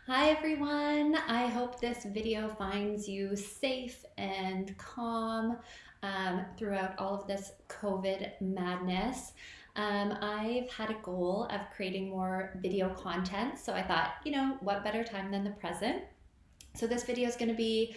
Hi everyone. I hope this video finds you safe and calm throughout all of this COVID madness. I've had a goal of creating more video content, so I thought, what better time than the present? So this video is going to be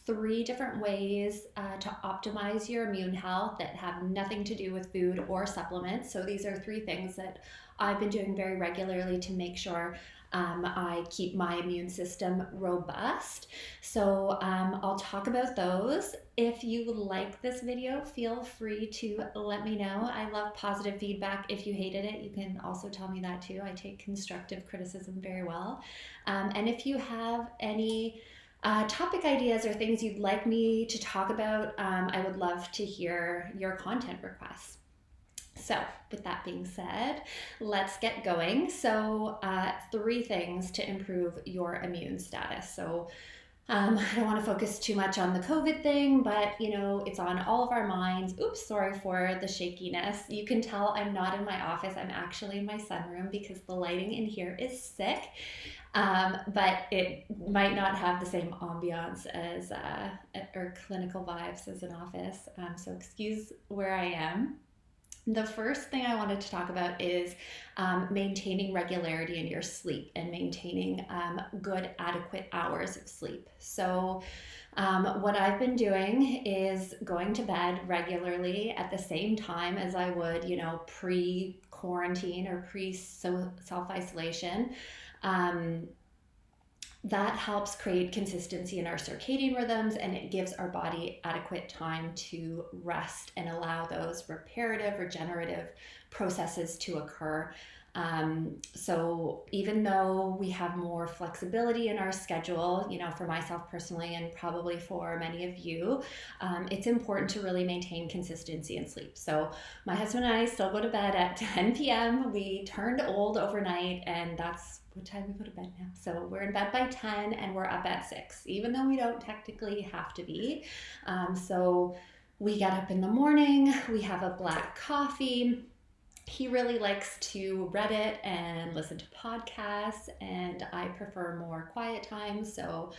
three different ways to optimize your immune health that have nothing to do with food or supplements. So these are three things that I've been doing very regularly to make sure I keep my immune system robust. So I'll talk about those. If you like this video, feel free to let me know. I love positive feedback. If you hated it, you can also tell me that too. I take constructive criticism very well. And if you have any topic ideas or things you'd like me to talk about, I would love to hear your content requests. So, with that being said, let's get going. So, three things to improve your immune status. So, I don't want to focus too much on the COVID thing, but it's on all of our minds. Oops, sorry for the shakiness. You can tell I'm not in my office. I'm actually in my sunroom because the lighting in here is sick. But it might not have the same ambiance as or clinical vibes as an office. So excuse where I am. The first thing I wanted to talk about is maintaining regularity in your sleep and maintaining good, adequate hours of sleep. So, what I've been doing is going to bed regularly at the same time as I would, pre quarantine or pre self isolation. That helps create consistency in our circadian rhythms, and it gives our body adequate time to rest and allow those reparative, regenerative processes to occur. So even though we have more flexibility in our schedule, for myself personally and probably for many of you, it's important to really maintain consistency in sleep. So my husband and I still go to bed at 10 p.m. We turned old overnight, and that's what time we go to bed now. So we're in bed by 10 and we're up at 6, even though we don't technically have to be. So we get up in the morning, we have a black coffee. He really likes to Reddit and listen to podcasts, and I prefer more quiet time. So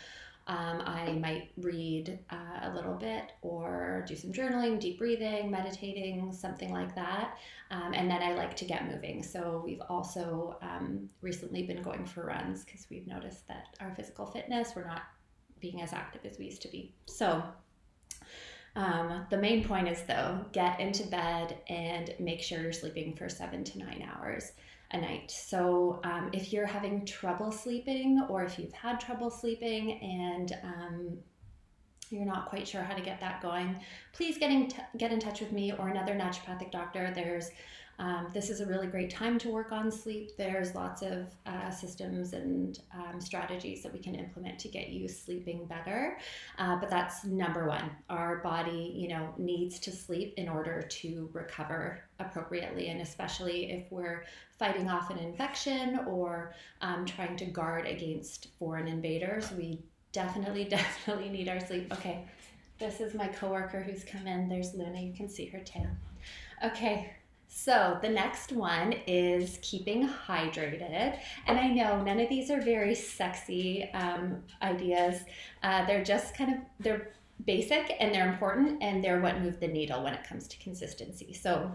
I might read a little bit or do some journaling, deep breathing, meditating, something like that. And then I like to get moving. So we've also recently been going for runs because we've noticed that our physical fitness, we're not being as active as we used to be. So the main point is, though, get into bed and make sure you're sleeping for 7 to 9 hours a night. So if you're having trouble sleeping, or if you've had trouble sleeping and you're not quite sure how to get that going, please get in touch with me or another naturopathic doctor. This is a really great time to work on sleep. There's lots of systems and strategies that we can implement to get you sleeping better. But that's number one. Our body, needs to sleep in order to recover appropriately, and especially if we're fighting off an infection or trying to guard against foreign invaders, we definitely need our sleep. Okay, this is my coworker who's come in. There's Luna. You can see her tail. Okay. So the next one is keeping hydrated. And I know none of these are very sexy ideas. They're just they're basic and they're important, and they're what move the needle when it comes to consistency. So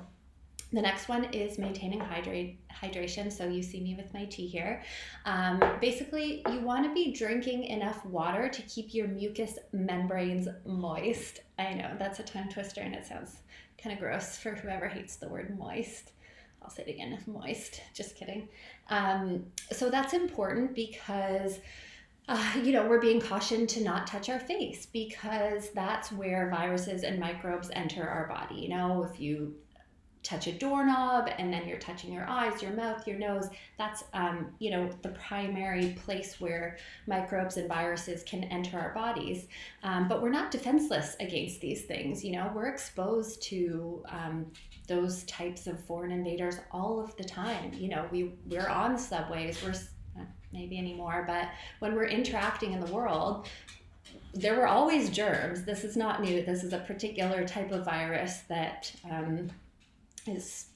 the next one is maintaining hydration. So you see me with my tea here. Basically, you want to be drinking enough water to keep your mucous membranes moist. I know that's a tongue twister and it sounds kind of gross for whoever hates the word moist. I'll say it again, moist. Just kidding. So that's important because we're being cautioned to not touch our face because that's where viruses and microbes enter our body. If you touch a doorknob and then you're touching your eyes, your mouth, your nose, that's the primary place where microbes and viruses can enter our bodies. But we're not defenseless against these things. We're exposed to those types of foreign invaders all of the time. We're on subways, we're maybe anymore, but when we're interacting in the world, there were always germs. This is not new. This is a particular type of virus that is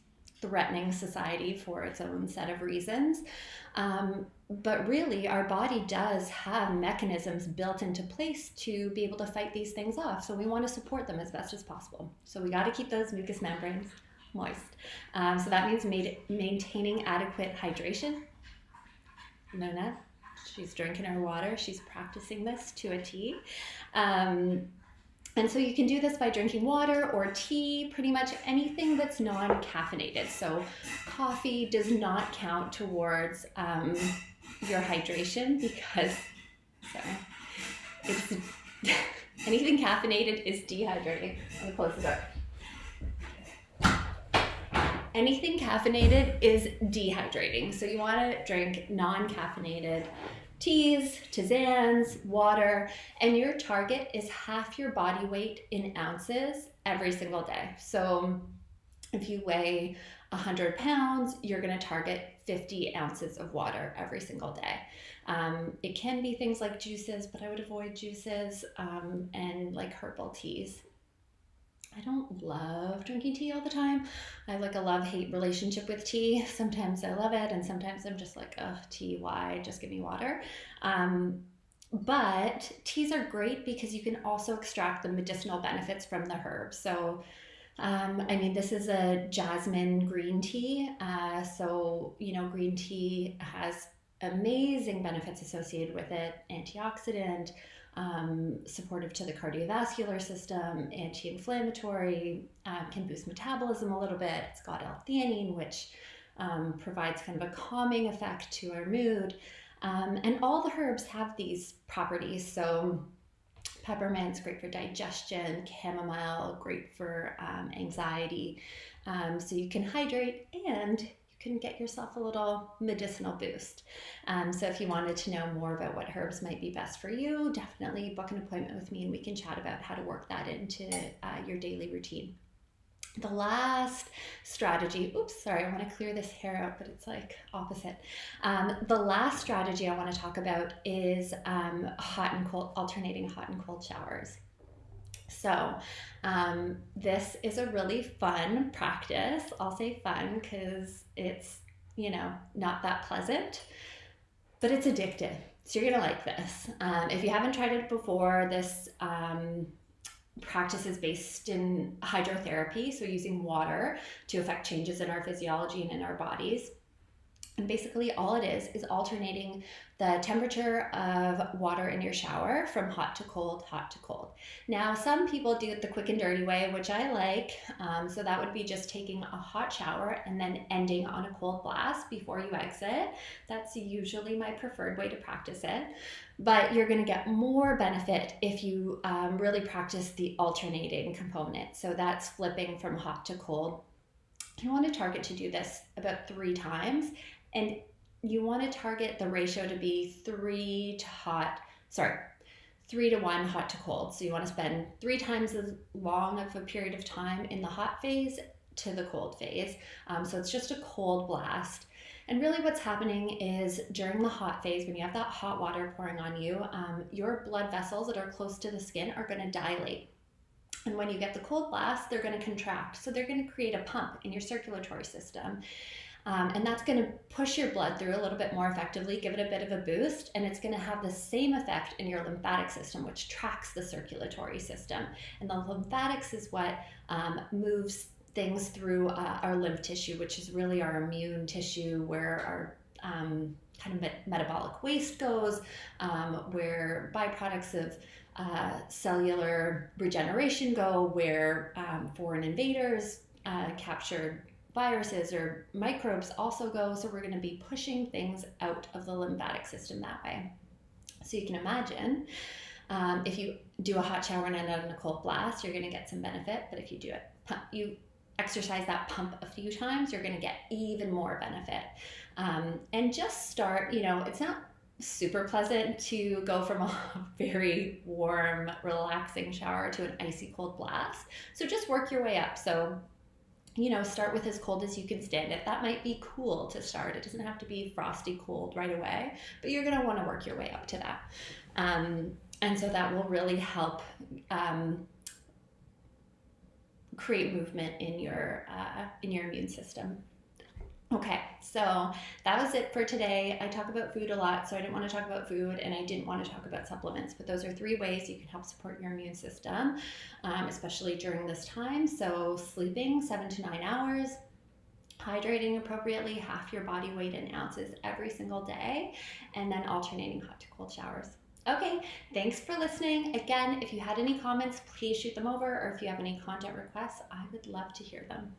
threatening society for its own set of reasons. But really, our body does have mechanisms built into place to be able to fight these things off. So we want to support them as best as possible. So we got to keep those mucous membranes moist. So that means maintaining adequate hydration. Nona, she's drinking her water. She's practicing this to a T. And so you can do this by drinking water or tea, pretty much anything that's non-caffeinated. So coffee does not count towards your hydration because, sorry, it's anything caffeinated is dehydrating. I'm gonna close the door. Anything caffeinated is dehydrating. So you want to drink non-caffeinated teas, tisanes, water, and your target is half your body weight in ounces every single day. So if you weigh 100 pounds, you're going to target 50 ounces of water every single day. It can be things like juices, but I would avoid juices and like herbal teas. I don't love drinking tea all the time. I have like a love-hate relationship with tea. Sometimes I love it, and sometimes I'm just like, ugh, tea, why? Just give me water. But teas are great because you can also extract the medicinal benefits from the herbs. So, I mean, this is a jasmine green tea. So, you know, green tea has amazing benefits associated with it, antioxidant, supportive to the cardiovascular system, anti-inflammatory, can boost metabolism a little bit. It's got L-theanine, which provides kind of a calming effect to our mood. And all the herbs have these properties. So peppermint's great for digestion, chamomile, great for anxiety. So you can hydrate and can get yourself a little medicinal boost. So if you wanted to know more about what herbs might be best for you, definitely book an appointment with me and we can chat about how to work that into your daily routine. The last strategy, I want to clear this hair out, but it's like opposite. The last strategy I want to talk about is hot and cold, alternating hot and cold showers. So this is a really fun practice. I'll say fun because it's, you know, not that pleasant, but it's addictive. So you're going to like this. If you haven't tried it before, this practice is based in hydrotherapy. So using water to affect changes in our physiology and in our bodies. And basically all it is alternating the temperature of water in your shower from hot to cold, hot to cold. Now, some people do it the quick and dirty way, which I like. So that would be just taking a hot shower and then ending on a cold blast before you exit. That's usually my preferred way to practice it. But you're going to get more benefit if you really practice the alternating component. So that's flipping from hot to cold. You want to target to do this about 3 times. And you want to target the ratio to be 3 to 1 hot to cold. So you want to spend 3 times as long of a period of time in the hot phase to the cold phase. So it's just a cold blast. And really what's happening is during the hot phase, when you have that hot water pouring on you, your blood vessels that are close to the skin are going to dilate. And when you get the cold blast, they're going to contract. So they're going to create a pump in your circulatory system. And that's going to push your blood through a little bit more effectively, give it a bit of a boost, and it's going to have the same effect in your lymphatic system, which tracks the circulatory system. And the lymphatics is what moves things through our lymph tissue, which is really our immune tissue, where our kind of metabolic waste goes, where byproducts of cellular regeneration go, where foreign invaders captured viruses or microbes also go. So we're going to be pushing things out of the lymphatic system that way. So you can imagine if you do a hot shower and end up in a cold blast, you're going to get some benefit. But if you do it, you exercise that pump a few times, you're going to get even more benefit. And just start, it's not super pleasant to go from a very warm, relaxing shower to an icy cold blast. So just work your way up. So start with as cold as you can stand it. That might be cool to start. It doesn't have to be frosty cold right away, but you're going to want to work your way up to that. And so that will really help create movement in your immune system. Okay, so that was it for today. I talk about food a lot, so I didn't want to talk about food and I didn't want to talk about supplements, but those are 3 ways you can help support your immune system, especially during this time. So, sleeping 7 to 9 hours, hydrating appropriately, half your body weight in ounces every single day, and then alternating hot to cold showers. Okay, thanks for listening. Again, if you had any comments, please shoot them over, or if you have any content requests, I would love to hear them.